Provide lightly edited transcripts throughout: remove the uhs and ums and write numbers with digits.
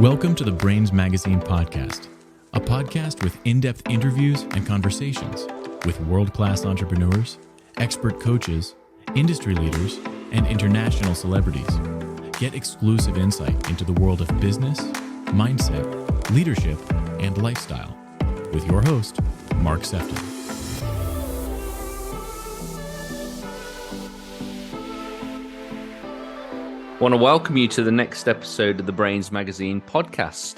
Welcome to the Brains Magazine podcast, a podcast with in-depth interviews and conversations with world-class entrepreneurs, expert coaches, industry leaders, and international celebrities. Get exclusive insight into the world of business, mindset, leadership, and lifestyle with your host, Mark Sefton. I want to welcome you to the next episode of the Brains Magazine podcast.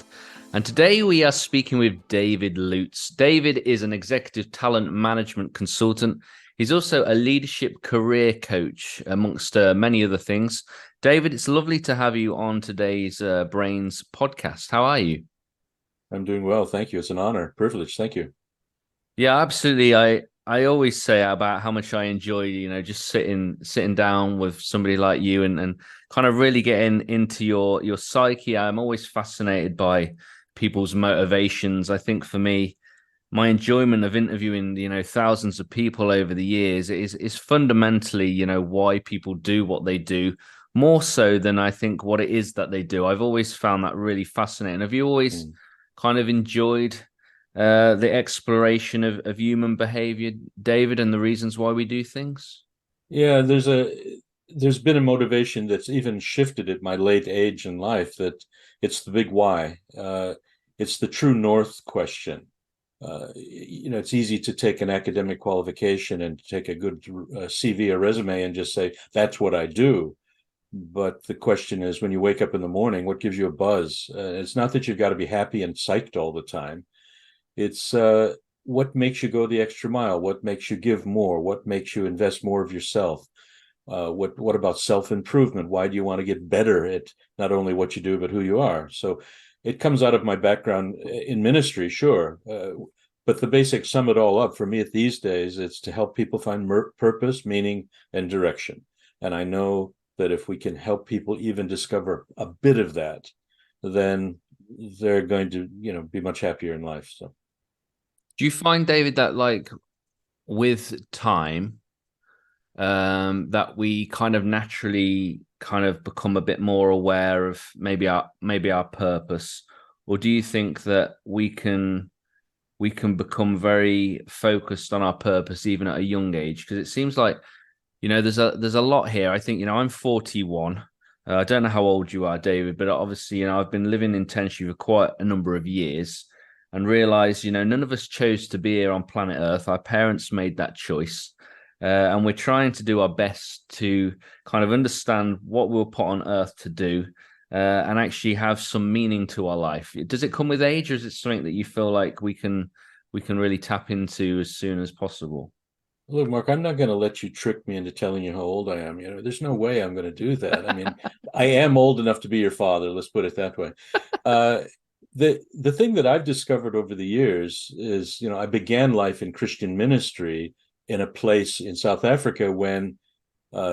And today we are speaking with David Lutz. David is an executive talent management consultant. He's also a leadership career coach, amongst many other things. David, it's lovely to have you on today's Brains podcast. How are you? I'm doing well. Thank you. It's an honor, privilege. Thank you. Yeah, absolutely. I always say about how much I enjoy, just sitting down with somebody like you and kind of really getting into your psyche. I'm always fascinated by people's motivations. I think for me, my enjoyment of interviewing, thousands of people over the years is fundamentally, why people do what they do, more so than I think what it is that they do. I've always found that really fascinating. Have you always kind of enjoyed the exploration of human behavior, David, and the reasons why we do things? Yeah, there's been a motivation that's even shifted at my late age in life, that it's the big why. It's the true north question. It's easy to take an academic qualification and take a good CV or resume and just say, that's what I do. But the question is, when you wake up in the morning, what gives you a buzz? It's not that you've got to be happy and psyched all the time. It's what makes you go the extra mile, what makes you give more, what makes you invest more of yourself. What about self-improvement? Why do you want to get better at not only what you do, but who you are? So it comes out of my background in ministry, sure. But the basic sum it all up for me these days, it's to help people find purpose, meaning, and direction. And I know that if we can help people even discover a bit of that, then they're going to, be much happier in life. So. Do you find, David, that with time, that we kind of naturally kind of become a bit more aware of maybe our purpose, or do you think that we can become very focused on our purpose even at a young age? Because it seems like there's a lot here. I think I'm 41. I don't know how old you are, David, but obviously I've been living intentionally for quite a number of years, and realized none of us chose to be here on planet Earth. Our parents made that choice. And we're trying to do our best to kind of understand what we'll put on Earth to do, and actually have some meaning to our life. Does it come with age, or is it something that you feel like we can really tap into as soon as possible? Look, Mark, I'm not going to let you trick me into telling you how old I am. There's no way I'm going to do that. I mean, I am old enough to be your father. Let's put it that way. The thing that I've discovered over the years is, I began life in Christian ministry in a place in South Africa when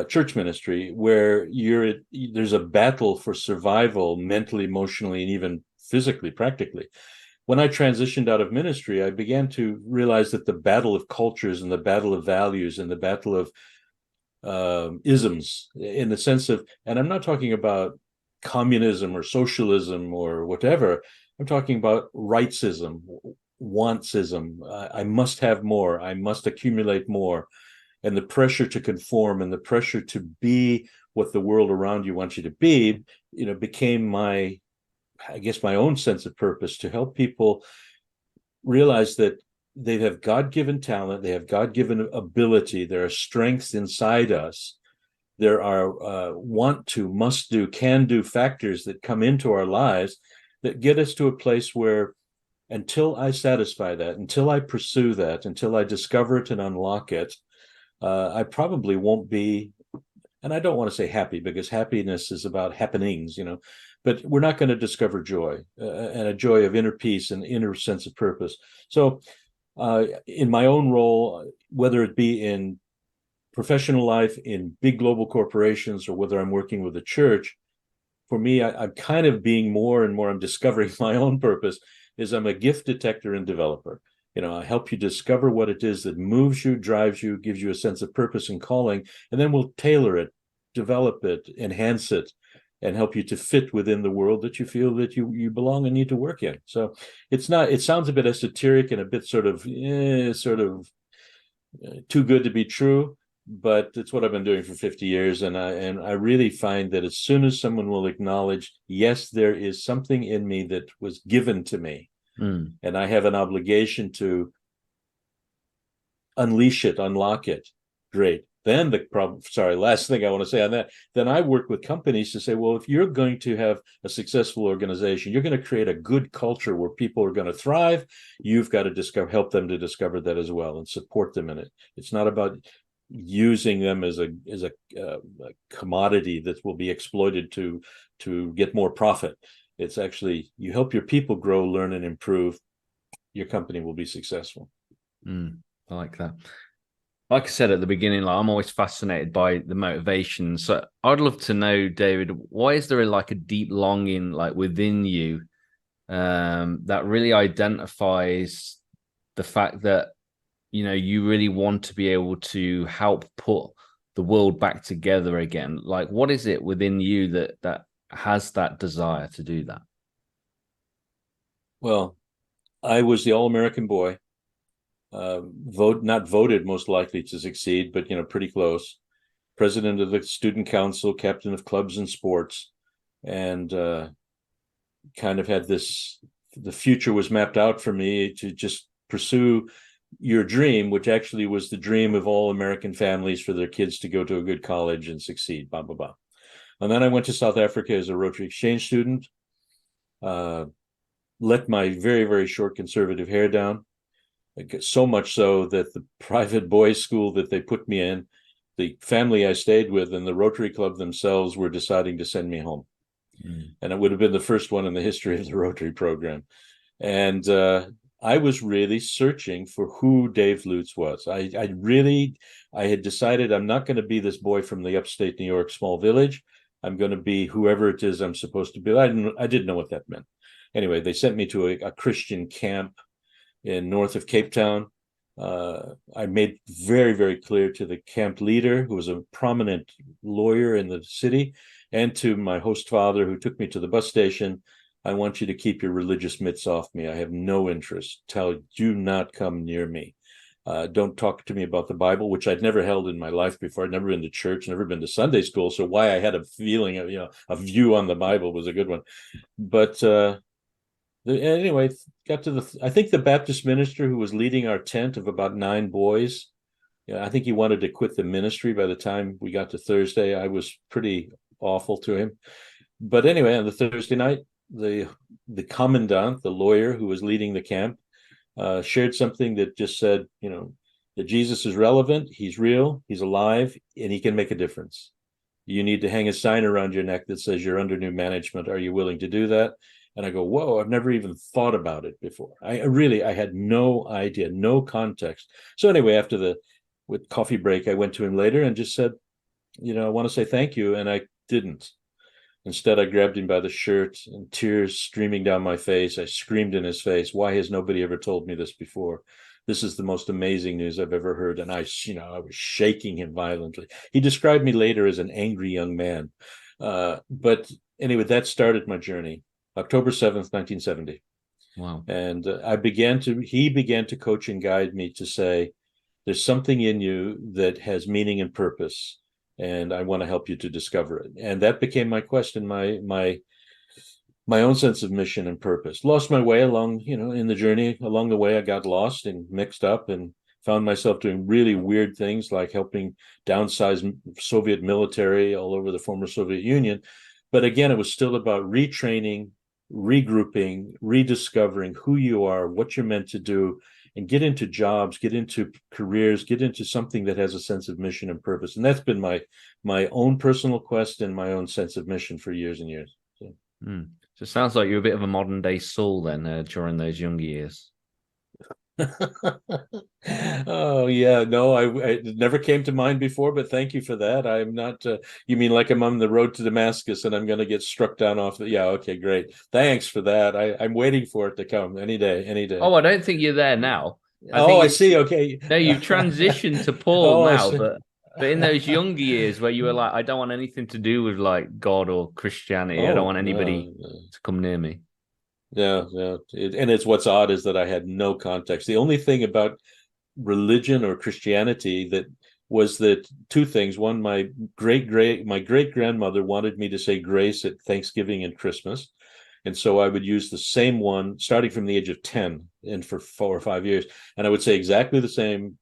church ministry, where there's a battle for survival mentally, emotionally, and even physically, practically. When I transitioned out of ministry, I began to realize that the battle of cultures and the battle of values and the battle of isms, in the sense of, and I'm not talking about communism or socialism or whatever, I'm talking about rightsism, wantsism. I must have more. I must accumulate more. And the pressure to conform and the pressure to be what the world around you wants you to be, became my own sense of purpose, to help people realize that they have God-given talent, they have God-given ability, there are strengths inside us, there are want to, must do, can do factors that come into our lives that get us to a place where, until I satisfy that, until I pursue that, until I discover it and unlock it, I probably won't be, and I don't want to say happy, because happiness is about happenings, but we're not going to discover joy, and a joy of inner peace and inner sense of purpose. So in my own role, whether it be in professional life, in big global corporations, or whether I'm working with a church, for me, I'm kind of being more and more, I'm discovering my own purpose, is I'm a gift detector and developer. I help you discover what it is that moves you, drives you, gives you a sense of purpose and calling, and then we'll tailor it, develop it, enhance it, and help you to fit within the world that you feel that you belong and need to work in. So it sounds a bit esoteric and a bit sort of too good to be true, but it's what I've been doing for 50 years. And I really find that as soon as someone will acknowledge, yes, there is something in me that was given to me, and I have an obligation to unleash it, unlock it, great. Then last thing I want to say on that, then I work with companies to say, well, if you're going to have a successful organization, you're going to create a good culture where people are going to thrive. You've got to help them to discover that as well and support them in it. It's not about using them as a commodity that will be exploited to get more profit. It's actually, you help your people grow, learn, and improve. Your company will be successful. I like that. Like I said at the beginning, I'm always fascinated by the motivation. So I'd love to know, David, why is there a deep longing within you that really identifies the fact that you really want to be able to help put the world back together again? What is it within you that has that desire to do that? Well, I was the All-American boy. Not voted most likely to succeed, but pretty close. President of the student council, captain of clubs and sports, and kind of had the future was mapped out for me to just pursue your dream, which actually was the dream of all American families, for their kids to go to a good college and succeed, blah, blah, blah. And then I went to South Africa as a Rotary Exchange student, let my very, very short conservative hair down, so much so that the private boys' school that they put me in, the family I stayed with, and the Rotary Club themselves were deciding to send me home. And it would have been the first one in the history of the Rotary program. And I was really searching for who Dave Lutz was. I had decided I'm not going to be this boy from the upstate New York small village. I'm going to be whoever it is I'm supposed to be. I didn't know what that meant. Anyway, they sent me to a Christian camp in north of Cape Town. I made very, very clear to the camp leader, who was a prominent lawyer in the city, and to my host father, who took me to the bus station, I want you to keep your religious mitts off me. I have no interest. Do not come near me. Don't talk to me about the Bible, which I'd never held in my life before. I'd never been to church, never been to Sunday school. So why I had a feeling of, a view on the Bible was a good one. But anyway, got to I think the Baptist minister who was leading our tent of about 9 boys, I think he wanted to quit the ministry by the time we got to Thursday. I was pretty awful to him. But anyway, on the Thursday night, the commandant, the lawyer who was leading the camp, shared something that just said, that Jesus is relevant, he's real, he's alive, and he can make a difference. You need to hang a sign around your neck that says you're under new management. Are you willing to do that? And I go, whoa, I've never even thought about it before. I had no idea, no context. So anyway, with coffee break, I went to him later and just said, I want to say thank you. And I didn't. Instead, I grabbed him by the shirt, and tears streaming down my face. I screamed in his face, why has nobody ever told me this before? This is the most amazing news I've ever heard. And I was shaking him violently. He described me later as an angry young man. But anyway, that started my journey. October 7th, 1970. Wow. And he began to coach and guide me to say, there's something in you that has meaning and purpose, and I want to help you to discover it. And that became my quest and my own sense of mission and purpose. Lost my way along, in the journey. Along the way, I got lost and mixed up and found myself doing really weird things, like helping downsize Soviet military all over the former Soviet Union. But again, it was still about retraining, regrouping, rediscovering who you are, what you're meant to do, and get into jobs, get into careers, get into something that has a sense of mission and purpose. And that's been my own personal quest and my own sense of mission for years and years. So it sounds like you're a bit of a modern day Saul then during those younger years. Oh yeah, no, it never came to mind before, but thank you for that. I'm not you mean like I'm on the road to Damascus and I'm going to get struck down off the okay, great, thanks for that. I'm waiting for it to come any day. Oh, I don't think you're there now. I see. Okay, no, you've transitioned to Paul now, but But in those younger years where you were like, I don't want anything to do with like God or Christianity. I don't Oh want anybody no, to come near me. yeah, yeah. And it's what's odd is that I had no context. The only thing about religion or Christianity that was that two things. One, my great grandmother wanted me to say grace at Thanksgiving and Christmas. And so I would use the same one starting from the age of 10 and for 4 or 5 years. And I would say exactly the same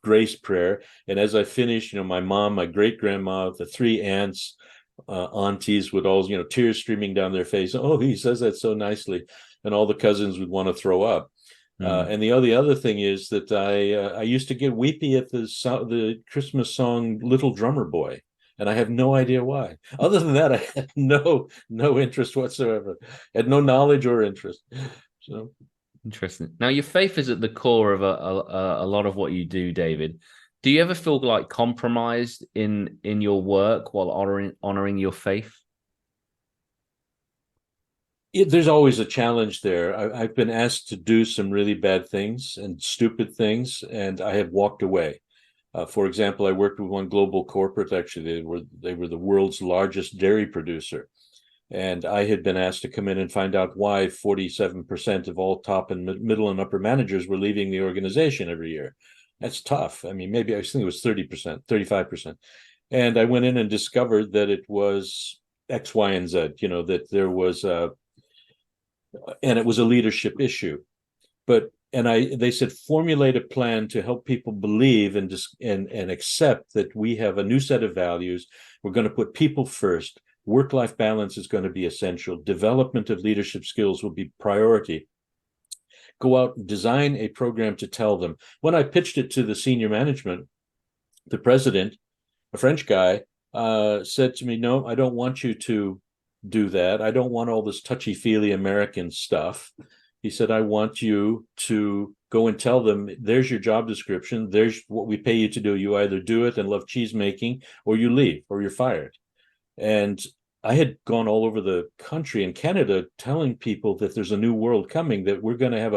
grace prayer. And as I finished, my mom, my great grandma, the three aunts, aunties would all, tears streaming down their face. Oh, he says that so nicely. And all the cousins would want to throw up. And the other thing is that I used to get weepy at the Christmas song "Little Drummer Boy," and I have no idea why. Other than that, I had no interest whatsoever, had no knowledge or interest. So Interesting. Now, your faith is at the core of a lot of what you do, David. Do you ever feel like compromised in your work while honoring your faith? there's always a challenge there. I've been asked to do some really bad things and stupid things, and I have walked away. For example, I worked with one global corporate. Actually, they were the world's largest dairy producer, and I had been asked to come in and find out why 47% of all top and middle and upper managers were leaving the organization every year. That's tough. I mean, maybe I think it was 30%, 35%. And I went in and discovered that it was X, Y, and Z, that there was and it was a leadership issue. They said, formulate a plan to help people believe and accept that we have a new set of values. We're going to put people first. Work-life balance is going to be essential. Development of leadership skills will be priority. Go out and design a program to tell them. When I pitched it to the senior management, the president, a French guy, said to me, no, I don't want you to do that. I don't want all this touchy-feely American stuff. He said, I want you to go and tell them, there's your job description. There's what we pay you to do. You either do it and love cheese making, or you leave, or you're fired. And I had gone all over the country and Canada telling people that there's a new world coming, that we're going to have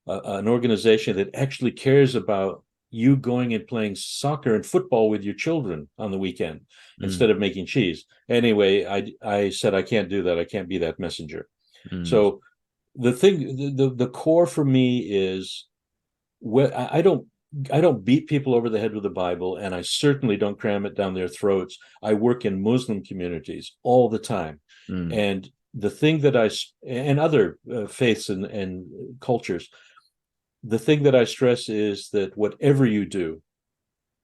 an organization that actually cares about you going and playing soccer and football with your children on the weekend instead of making cheese. Anyway, I said, I can't do that. I can't be that messenger. So the core for me is, I don't beat people over the head with the Bible, and I certainly don't cram it down their throats. I work in Muslim communities all the time. And the thing that and other faiths and cultures, the thing that I stress is that whatever you do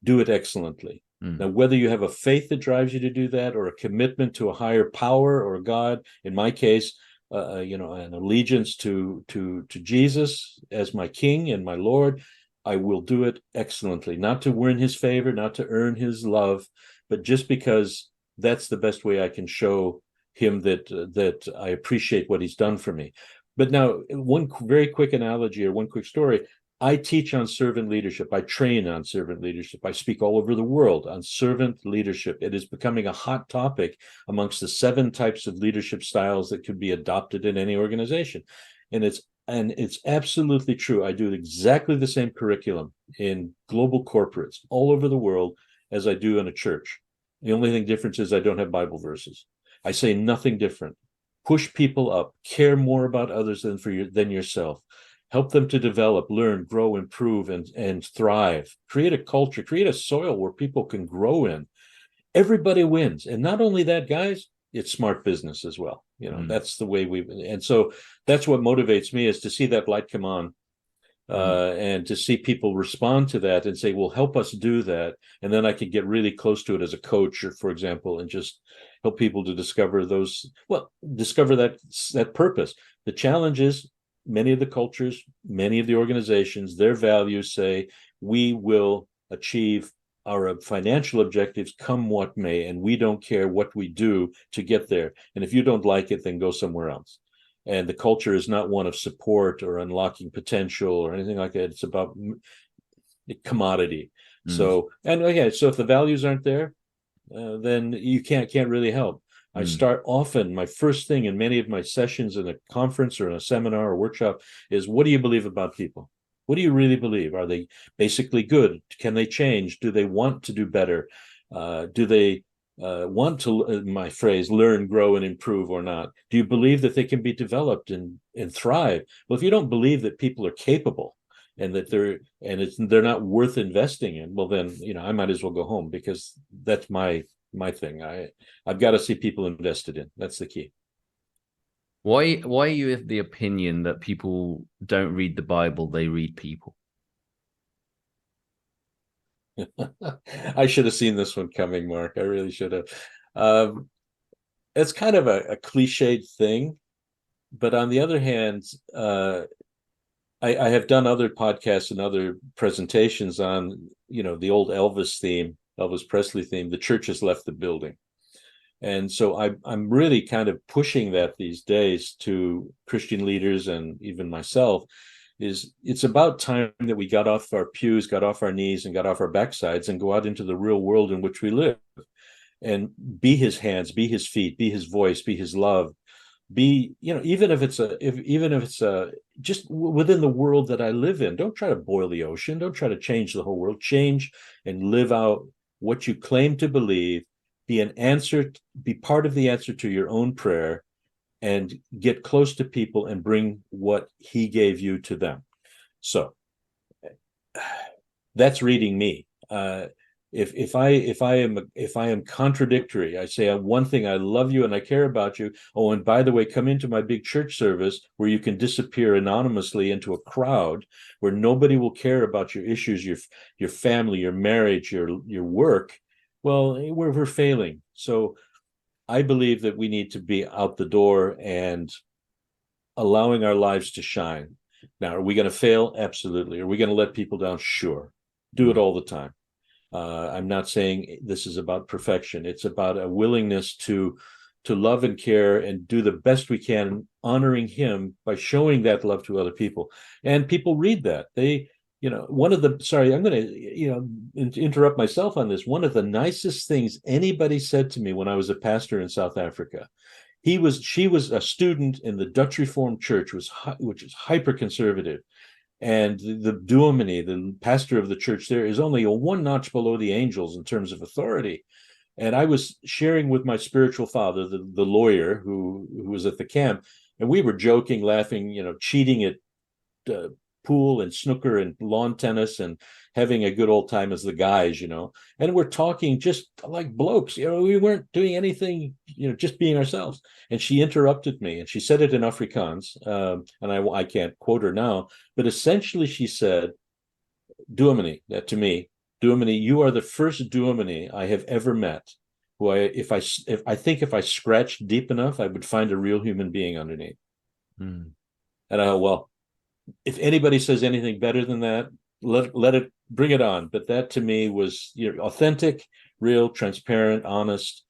it excellently. Now, whether you have a faith that drives you to do that, or a commitment to a higher power or God, in my case, an allegiance to Jesus as my King and my Lord, I will do it excellently, not to win his favor, not to earn his love, but just because that's the best way I can show him that I appreciate what he's done for me. But now, one very quick analogy or one quick story. I teach on servant leadership. I train on servant leadership. I speak all over the world on servant leadership. It is becoming a hot topic amongst the 7 types of leadership styles that could be adopted in any organization. And it's absolutely true. I do exactly the same curriculum in global corporates all over the world as I do in a church. The only thing different is I don't have Bible verses. I say nothing different. Push people up, care more about others than yourself. Help them to develop, learn, grow, improve, and thrive. Create a culture, create a soil where people can grow in. Everybody wins. And not only that, guys, it's smart business as well. That's the way and so that's what motivates me, is to see that light come on, and to see people respond to that and say, well, help us do that. And then I could get really close to it as a coach, or, for example, and just help people to discover that purpose. The challenge is, many of the cultures, many of the organizations, their values say, we will achieve our financial objectives come what may, and we don't care what we do to get there. And if you don't like it, then go somewhere else. And the culture is not one of support or unlocking potential or anything like that. It's about commodity. So if the values aren't there, then you can't really help. I start often, my first thing in many of my sessions in a conference or in a seminar or workshop is, what do you believe about people? What do you really believe? Are they basically good? Can they change? Do they want to do better? Do they want to, my phrase, learn, grow, and improve or not? Do you believe that they can be developed and thrive? Well, if you don't believe that people are capable and that they're not worth investing in, well, then, I might as well go home, because that's my thing. I've got to see people invested in. That's the key. Why are you of the opinion that people don't read the Bible, they read people? I should have seen this one coming, Mark. I really should have. It's kind of a cliched thing, but on the other hand, I have done other podcasts and other presentations on, the old Elvis Presley theme, "The Church Has Left the Building." And so I'm really kind of pushing that these days to Christian leaders and even myself. It's about time that we got off our pews, got off our knees, and got off our backsides and go out into the real world in which we live, and be his hands, be his feet, be his voice, be his love, be, even if it's just within the world that I live in. Don't try to boil the ocean. Don't try to change the whole world. Change and live out what you claim to believe. Be part of the answer to your own prayer, and get close to people and bring what he gave you to them. So that's reading me. If I am contradictory, I say one thing, I love you and I care about you. Oh, and by the way, come into my big church service where you can disappear anonymously into a crowd where nobody will care about your issues, your family, your marriage, your work. Well, we're failing. So I believe that we need to be out the door and allowing our lives to shine. Now, are we going to fail? Absolutely. Are we going to let people down? Sure. Do it all the time. I'm not saying this is about perfection. It's about a willingness to love and care and do the best we can, honoring him by showing that love to other people. And people read that. I'm going to interrupt myself on this. One of the nicest things anybody said to me when I was a pastor in South Africa, she was a student in the Dutch Reformed Church, which is hyper conservative. And the dominee, the pastor of the church there, is only one notch below the angels in terms of authority. And I was sharing with my spiritual father, the lawyer who was at the camp, and we were joking, laughing, cheating at pool and snooker and lawn tennis and having a good old time as the guys, and we're talking just like blokes, we weren't doing anything, just being ourselves. And she interrupted me, and she said it in Afrikaans, and I can't quote her now, but essentially she said, "Dominee," that to me, "Dominee, you are the first dominee I have ever met who if I scratched deep enough, I would find a real human being underneath." And well, if anybody says anything better than that, let it, bring it on. But that to me was authentic, real, transparent, honest.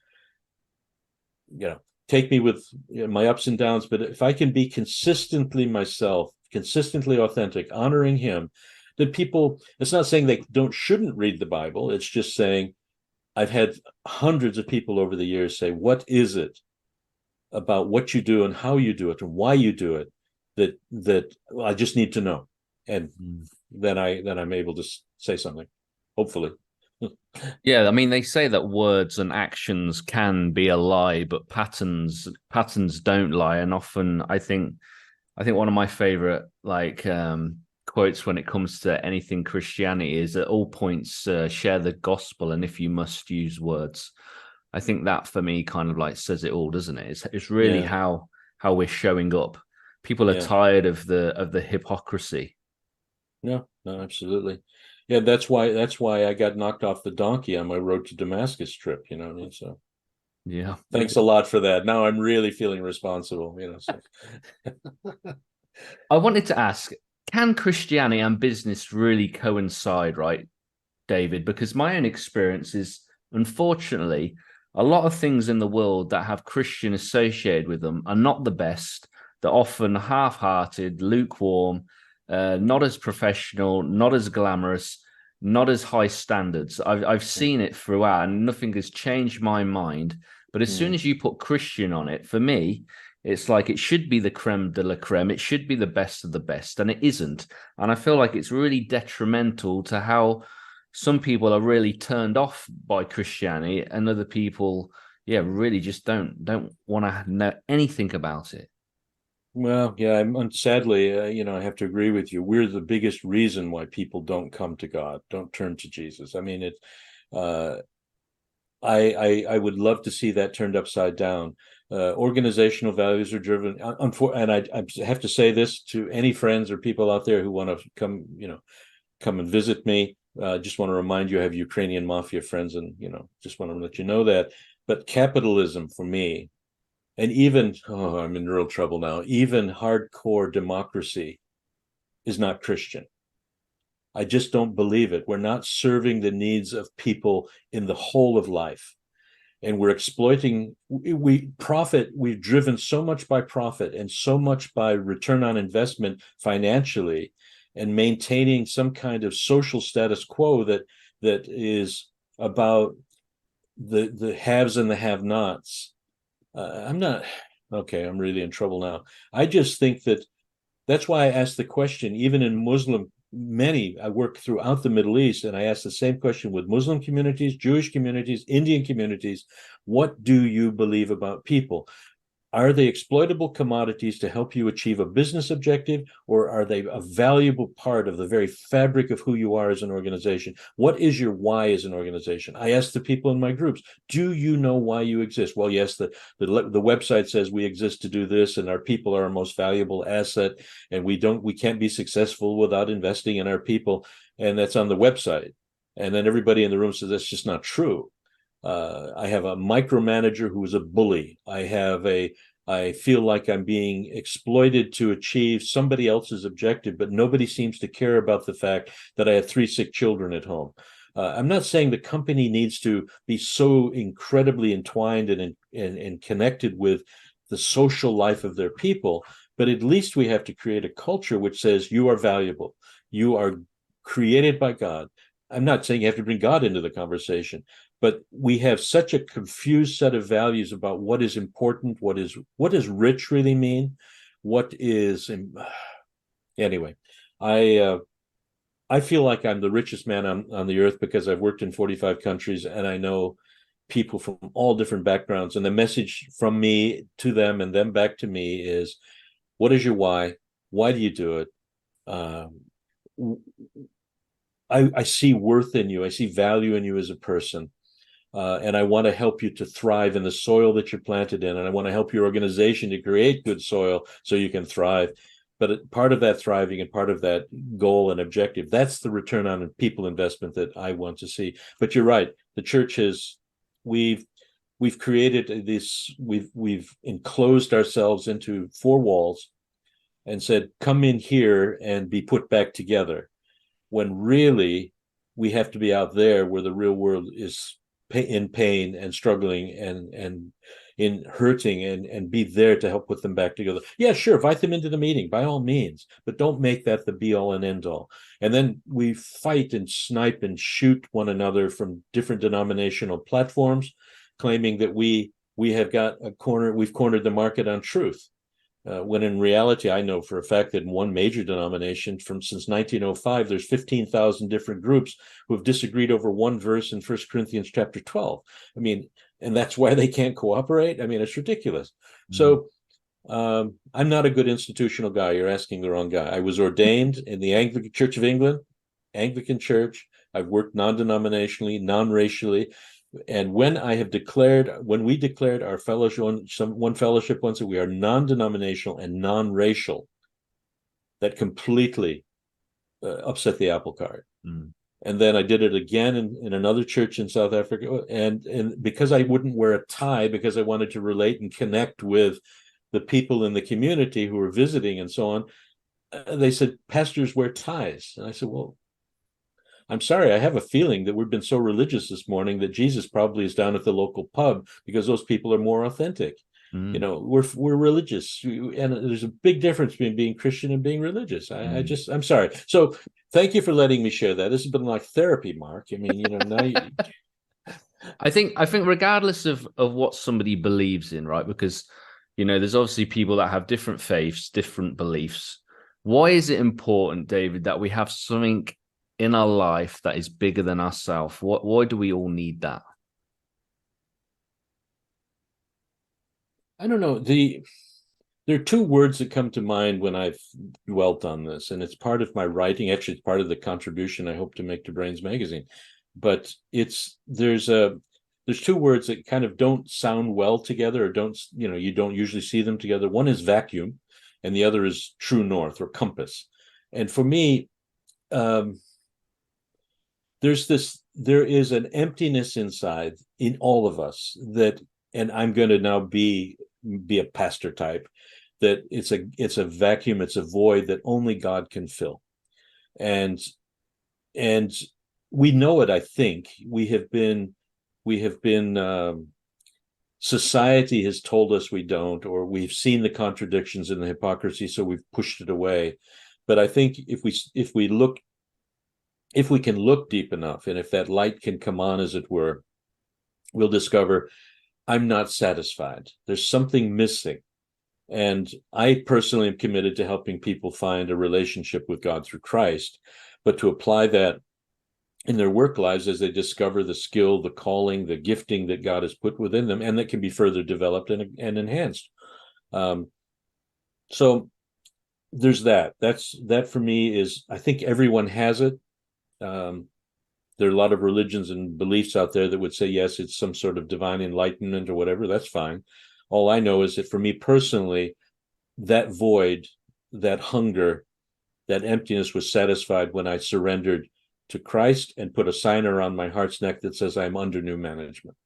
Take me with my ups and downs, but if I can be consistently myself, consistently authentic, honoring him, then people, it's not saying they shouldn't read the Bible. It's just saying, I've had hundreds of people over the years say, what is it about what you do and how you do it and why you do it that I just need to know, and then I'm able to say something, hopefully. Yeah, I mean, they say that words and actions can be a lie, but patterns don't lie. And often, I think one of my favorite quotes when it comes to anything Christianity is, at all points share the gospel, and if you must, use words. I think that for me kind of says it all, doesn't it? It's really how we're showing up. People are tired of the hypocrisy. No, absolutely. Yeah, that's why I got knocked off the donkey on my road to Damascus trip. So yeah, thanks a lot for that. Now I'm really feeling responsible. So. I wanted to ask, can Christianity and business really coincide, right, David? Because my own experience is, unfortunately, a lot of things in the world that have Christian associated with them are not the best. They're often half-hearted, lukewarm, not as professional, not as glamorous, not as high standards. I've seen it throughout, and nothing has changed my mind. But as soon as you put Christian on it, for me, It's like it should be the creme de la creme. It should be the best of the best, and it isn't. And I feel like it's really detrimental to how some people are really turned off by Christianity, and other people, really just don't want to know anything about it. Well, yeah, sadly, I have to agree with you. We're the biggest reason why people don't come to God, don't turn to Jesus. I mean, I would love to see that turned upside down. Organizational values are driven, and I have to say this to any friends or people out there who want to come and visit me. Just want to remind you, I have Ukrainian mafia friends, and just want to let you know that. But capitalism for me, and even I'm in real trouble now. Even hardcore democracy is not Christian. I just don't believe it. We're not serving the needs of people in the whole of life. And we're exploiting, we've driven so much by profit and so much by return on investment financially, and maintaining some kind of social status quo that is about the haves and the have-nots. I'm really in trouble now. I just think that's why I asked the question, even in Muslim, I work throughout the Middle East, and I ask the same question with Muslim communities, Jewish communities, Indian communities. What do you believe about people? Are they exploitable commodities to help you achieve a business objective, or are they a valuable part of the very fabric of who you are as an organization? What is your why as an organization? I ask the people in my groups, do you know why you exist? Well, yes, the website says we exist to do this, and our people are our most valuable asset, and we can't be successful without investing in our people, and that's on the website. And then everybody in the room says that's just not true. I have a micromanager who is a bully. I feel like I'm being exploited to achieve somebody else's objective, but nobody seems to care about the fact that I have 3 sick children at home. I'm not saying the company needs to be so incredibly entwined and connected with the social life of their people, but at least we have to create a culture which says you are valuable. You are created by God. I'm not saying you have to bring God into the conversation, but we have such a confused set of values about what is important, what does rich really mean, anyway. I feel like I'm the richest man on the earth because I've worked in 45 countries, and I know people from all different backgrounds, and the message from me to them and them back to me is, what is your why? Why do you do it? I see worth in you. I see value in you as a person. And I want to help you to thrive in the soil that you're planted in. And I want to help your organization to create good soil so you can thrive. But part of that thriving and part of that goal and objective, that's the return on people investment that I want to see. But you're right. The church we've created this, we've enclosed ourselves into 4 walls and said, come in here and be put back together. When really we have to be out there where the real world is in pain and struggling and in hurting, and be there to help put them back together. Yeah, sure, invite them into the meeting by all means, but don't make that the be all and end all. And then we fight and snipe and shoot one another from different denominational platforms, claiming that we have got we've cornered the market on truth. When in reality, I know for a fact that in one major denomination since 1905, there's 15,000 different groups who have disagreed over one verse in 1 Corinthians chapter 12. I mean, and that's why they can't cooperate. I mean, it's ridiculous. Mm-hmm. So I'm not a good institutional guy. You're asking the wrong guy. I was ordained in the Anglican Church of England, Anglican Church. I've worked non-denominationally, non-racially. And when we declared our fellowship, one fellowship once, that we are non-denominational and non-racial, that completely upset the apple cart. Mm. And then I did it again in another church in South Africa. And because I wouldn't wear a tie, because I wanted to relate and connect with the people in the community who were visiting and so on, they said, pastors wear ties. And I said, well, I'm sorry, I have a feeling that we've been so religious this morning that Jesus probably is down at the local pub because those people are more authentic. Mm. You know, we're religious, and there's a big difference between being Christian and being religious. I'm sorry. So thank you for letting me share that. This has been like therapy, Mark. I mean, now I think regardless of what somebody believes in, right? Because There's obviously people that have different faiths, different beliefs. Why is it important, David, that we have something in our life that is bigger than ourselves? Why do we all need that? I don't know. There are two words that come to mind when I've dwelt on this, and it's part of my writing. Actually, it's part of the contribution I hope to make to Brains Magazine. But there's two words that kind of don't sound well together, or you don't usually see them together. One is vacuum, and the other is true north or compass. And for me, there is an emptiness inside in all of us that, and I'm going to now be a pastor type, that it's a vacuum, it's a void that only God can fill. And we know it. I think we have been society has told us we don't, or we've seen the contradictions and the hypocrisy, so we've pushed it away. But I think if we can look deep enough, and if that light can come on, as it were, we'll discover I'm not satisfied. There's something missing. And I personally am committed to helping people find a relationship with God through Christ, but to apply that in their work lives as they discover the skill, the calling, the gifting that God has put within them, and that can be further developed and enhanced. So there's that. That for me is, I think everyone has it. There are a lot of religions and beliefs out there that would say, yes, it's some sort of divine enlightenment or whatever. That's fine. All I know is that for me personally, that void, that hunger, that emptiness was satisfied when I surrendered to Christ and put a sign around my heart's neck that says I'm under new management.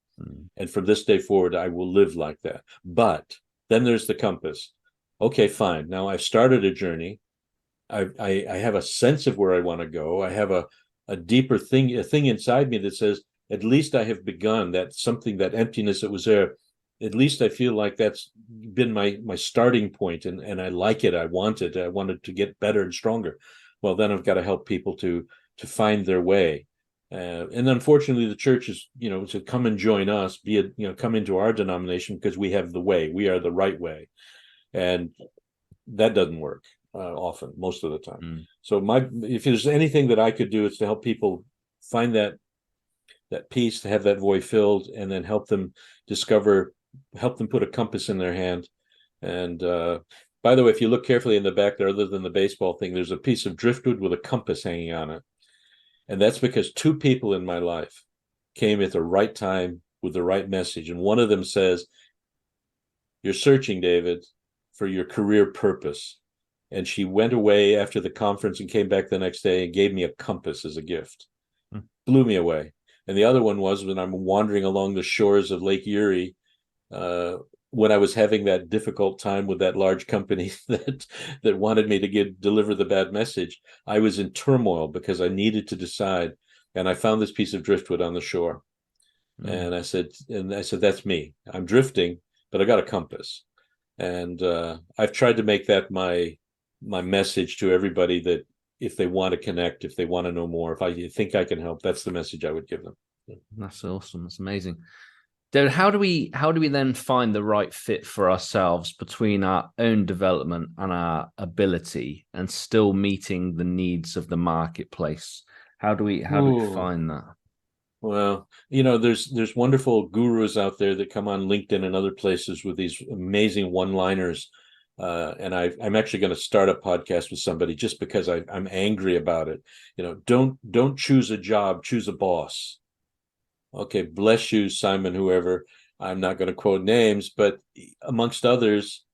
And from this day forward, I will live like that. But then there's the compass. Okay, fine. Now I've started a journey. I have a sense of where I want to go. I have a deeper thing, a thing inside me that says, at least I have begun. That something, that emptiness that was there, at least I feel like that's been my starting point, and I like it. I wanted to get better and stronger. Well, then I've got to help people to find their way. And unfortunately, the church is, to come and join us, come into our denomination because we have the way, we are the right way. And that doesn't work often, most of the time. So if there's anything that I could do, it's to help people find that peace, to have that void filled, and then help them put a compass in their hand. And by the way, if you look carefully in the back there, other than the baseball thing, there's a piece of driftwood with a compass hanging on it. And that's because two people in my life came at the right time with the right message. And one of them says, "You're searching, David, for your career purpose." And she went away after the conference and came back the next day and gave me a compass as a gift. Blew me away. And the other one was when I'm wandering along the shores of Lake Erie, when I was having that difficult time with that large company that wanted me to deliver the bad message. I was in turmoil because I needed to decide, and I found this piece of driftwood on the shore. And I said, that's me. I'm drifting, but I got a compass. And I've tried to make that my message to everybody, that if they want to connect, if they want to know more, if I think I can help, that's the message I would give them. That's awesome. That's amazing. David, how do we then find the right fit for ourselves between our own development and our ability, and still meeting the needs of the marketplace? How do we find that? Well, there's wonderful gurus out there that come on LinkedIn and other places with these amazing one-liners. And I'm actually going to start a podcast with somebody just because I'm angry about it. Don't choose a job, choose a boss. Okay, bless you, Simon, whoever. I'm not going to quote names, but amongst others,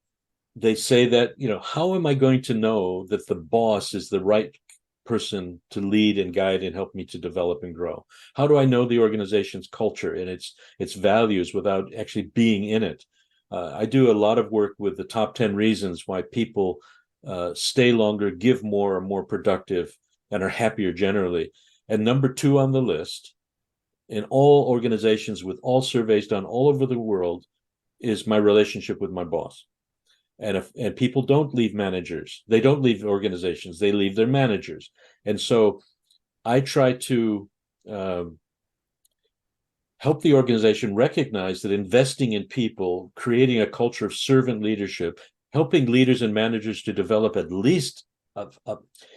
they say that, how am I going to know that the boss is the right person to lead and guide and help me to develop and grow? How do I know the organization's culture and its values without actually being in it? I do a lot of work with the top 10 reasons why people stay longer, give more, are more productive, and are happier generally. And number 2 on the list, in all organizations, with all surveys done all over the world, is my relationship with my boss. And people don't leave managers, they don't leave organizations, they leave their managers. And so I try to help the organization recognize that investing in people, creating a culture of servant leadership, helping leaders and managers to develop at least,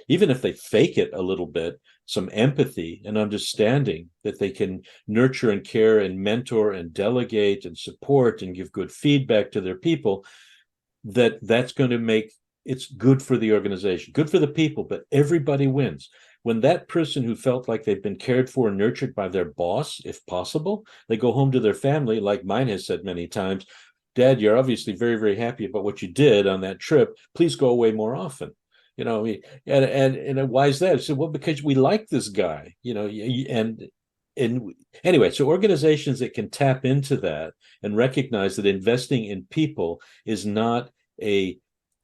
even if they fake it a little bit, some empathy and understanding that they can nurture and care and mentor and delegate and support and give good feedback to their people, that's going to make it's good for the organization, good for the people, but everybody wins. When that person who felt like they've been cared for and nurtured by their boss, if possible, they go home to their family, like mine has said many times, Dad, you're obviously very, very happy about what you did on that trip. Please go away more often. And why is that? I said, well, because we like this guy, and anyway, so organizations that can tap into that and recognize that investing in people is not a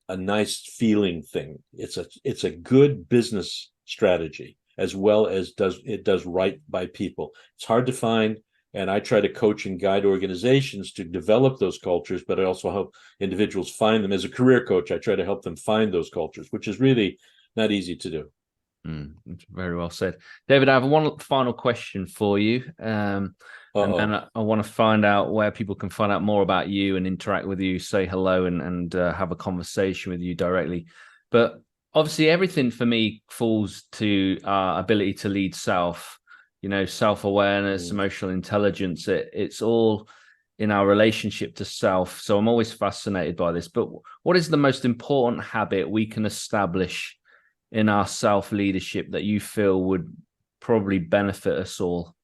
nice feeling thing. It's a good business strategy, as well as it does right by people. It's hard to find, and I try to coach and guide organizations to develop those cultures, but I also help individuals find them. As a career coach, I try to help them find those cultures, which is really not easy to do. Very well said. David, I have one final question for you. And I want to find out where people can find out more about you and interact with you, say hello and have a conversation with you directly. But obviously, everything for me falls to our ability to lead self, self-awareness, emotional intelligence. It's all in our relationship to self. So I'm always fascinated by this. But what is the most important habit we can establish in our self-leadership that you feel would probably benefit us all?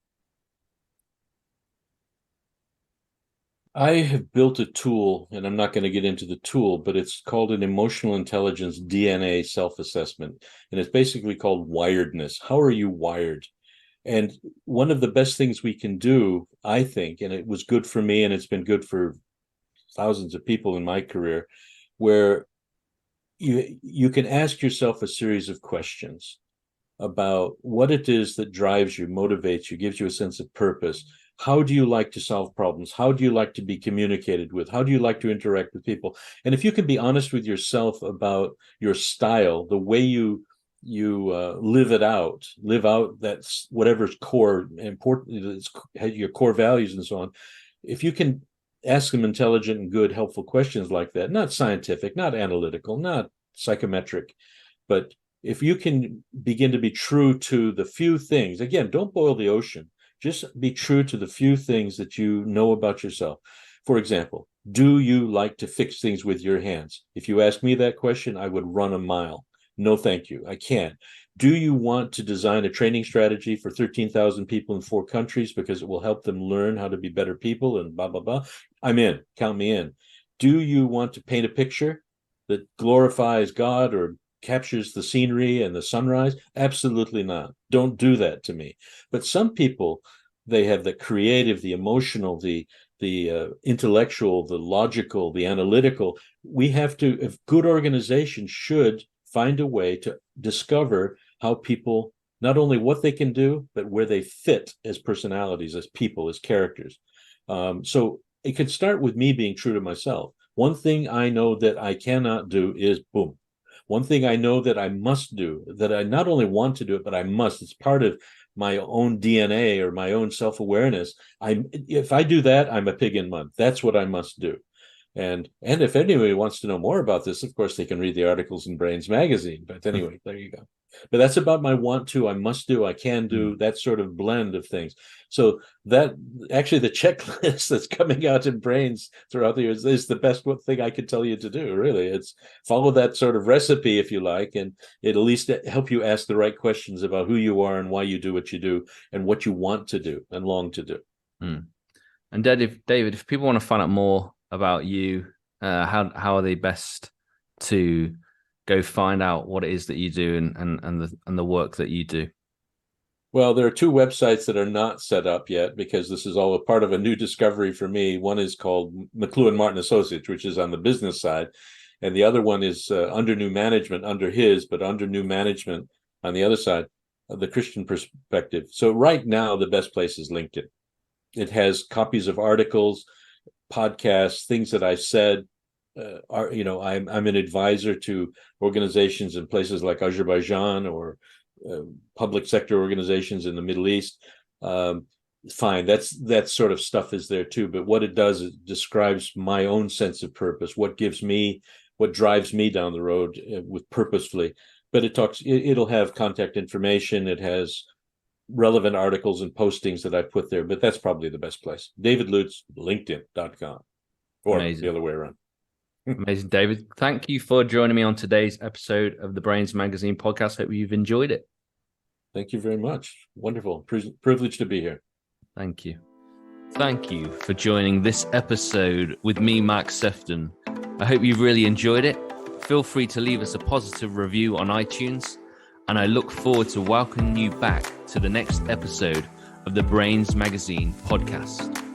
I have built a tool, and I'm not going to get into the tool, but it's called an emotional intelligence DNA self-assessment. And it's basically called wiredness. How are you wired? And one of the best things we can do, I think, and it was good for me, and it's been good for thousands of people in my career, where you can ask yourself a series of questions about what it is that drives you, motivates you, gives you a sense of purpose. How do you like to solve problems? How do you like to be communicated with? How do you like to interact with people? And if you can be honest with yourself about your style, the way you live out that's whatever's core important, your core values and so on. If you can ask them intelligent and good, helpful questions like that, not scientific, not analytical, not psychometric, but if you can begin to be true to the few things, again, don't boil the ocean, just be true to the few things that you know about yourself. For example, do you like to fix things with your hands? If you ask me that question, I would run a mile. No, thank you. I can't. Do you want to design a training strategy for 13,000 people in 4 countries because it will help them learn how to be better people and blah, blah, blah? I'm in. Count me in. Do you want to paint a picture that glorifies God or captures the scenery and the sunrise? Absolutely not. Don't do that to me. But some people, they have the creative, the emotional, the intellectual, the logical, the analytical. We have to, if good organizations should find a way to discover how people, not only what they can do, but where they fit as personalities, as people, as characters. So it could start with me being true to myself. One thing I know that I cannot do is boom. One thing I know that I must do, that I not only want to do it, but I must. It's part of my own DNA or my own self-awareness. If I do that, I'm a pig in mud. That's what I must do. And if anybody wants to know more about this, of course, they can read the articles in Brains magazine. But anyway, there you go. But that's about my want to, I must do, I can do, that sort of blend of things. So that actually the checklist that's coming out in Brains throughout the years is the best thing I could tell you to do, really. It's follow that sort of recipe, if you like, and it'll at least help you ask the right questions about who you are and why you do what you do and what you want to do and long to do. And David, if people want to find out more about you, how are they best to go find out what it is that you do and the work that you do? Well, there are 2 websites that are not set up yet because this is all a part of a new discovery for me. One is called McLuhan Martin Associates, which is on the business side, and the other one is under new management, but under new management on the other side of the Christian perspective. So right now, the best place is LinkedIn. It has copies of articles, podcasts, things that I've said. I'm an advisor to organizations in places like Azerbaijan or public sector organizations in the Middle East. fine, that sort of stuff is there too. But what it does, it describes my own sense of purpose, what drives me down the road with purposefully. But it'll have contact information. It has relevant articles and postings that I put there, but that's probably the best place. David Lutz, LinkedIn.com, or Amazing. The other way around. Amazing, David. Thank you for joining me on today's episode of the Brains Magazine podcast. Hope you've enjoyed it. Thank you very much. Wonderful. Privileged to be here. Thank you. Thank you for joining this episode with me, Mark Sefton. I hope you've really enjoyed it. Feel free to leave us a positive review on iTunes, and I look forward to welcoming you back to the next episode of the Brains Magazine podcast.